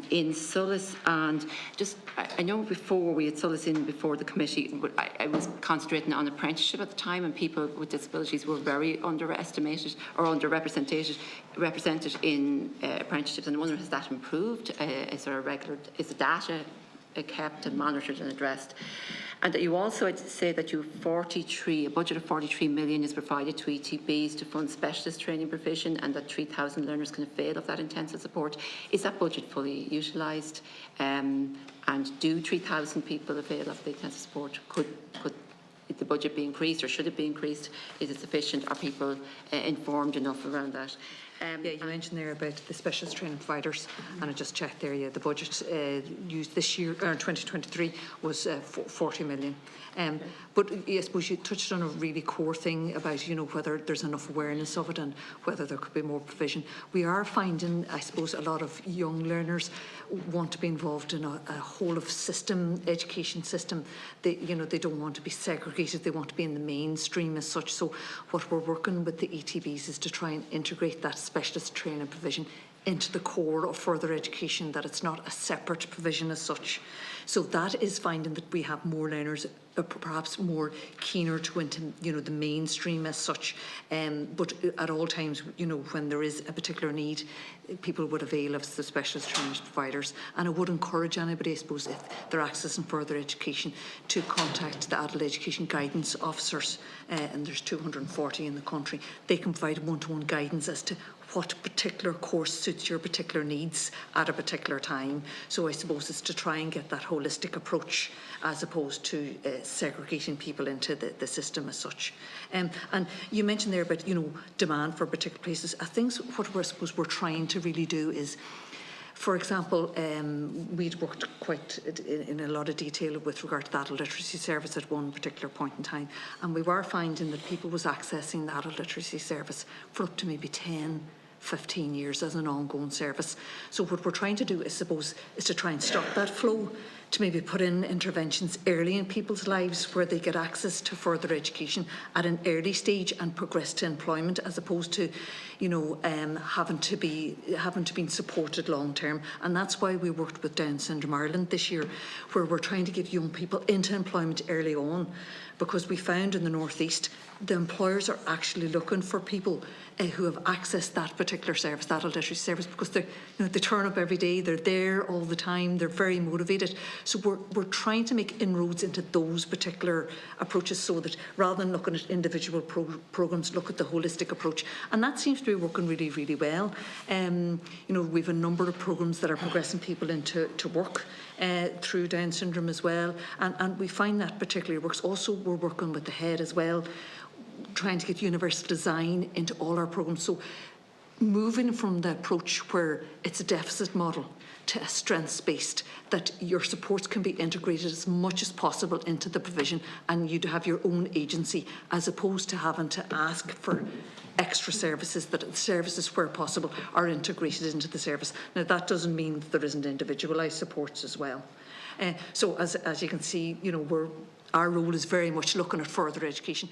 in SOLAS, and just I know before we had SOLAS in before the committee, I was concentrating on apprenticeship at the time, and people with disabilities were very underestimated or represented in apprenticeships. And I wonder, has that improved? Is the data kept and monitored and addressed? And that you also, I'd say that a budget of 43 million is provided to ETBs to fund specialist training provision, and that 3,000 learners can avail of that intensive support. Is that budget fully utilised? And do 3,000 people avail of the intensive support? Could the budget be increased, or should it be increased? Is it sufficient? Are people informed enough around that? Yeah, you mentioned there about the specialist training providers, and I just checked there. Yeah, the budget used this year, 2023, was 40 million. But I suppose you touched on a really core thing about, whether there's enough awareness of it and whether there could be more provision. We are finding, I suppose, a lot of young learners want to be involved in a whole of education system. They don't want to be segregated. They want to be in the mainstream as such. So what we're working with the ETBs is to try and integrate that specialist training provision into the core of further education, that it's not a separate provision as such. So that is finding that we have more learners, perhaps more keener to into the mainstream as such. But at all times, when there is a particular need, people would avail of the specialist training providers. And I would encourage anybody, I suppose, if they're accessing further education, to contact the adult education guidance officers, and there's 240 in the country. They can provide one-to-one guidance as to what particular course suits your particular needs at a particular time. So I suppose it's to try and get that holistic approach, as opposed to segregating people into the system as such. And you mentioned there about demand for particular places. I think what we're trying to really do is, for example, we'd worked quite in a lot of detail with regard to the adult literacy service at one particular point in time, and we were finding that people was accessing the adult literacy service for up to maybe 10-15 years as an ongoing service. So what we're trying to do, I suppose, is to try and stop that flow, to maybe put in interventions early in people's lives where they get access to further education at an early stage and progress to employment, as opposed to, having to be supported long term. And that's why we worked with Down Syndrome Ireland this year, where we're trying to get young people into employment early on, because we found in the North East the employers are actually looking for people who have accessed that particular service, that adult literacy service, because they turn up every day, they're there all the time, they're very motivated. So we're trying to make inroads into those particular approaches, so that rather than looking at individual programmes, look at the holistic approach. And that seems to be working really, really well. We've a number of programmes that are progressing people into work through Down syndrome as well. And we find that particularly works. Also, we're working with the head as well, trying to get universal design into all our programmes. So moving from the approach where it's a deficit model to a strengths-based, that your supports can be integrated as much as possible into the provision, and you have your own agency, as opposed to having to ask for extra services, that services where possible are integrated into the service. Now that doesn't mean that there isn't individualised supports as well. So as you can see, our role is very much looking at further education.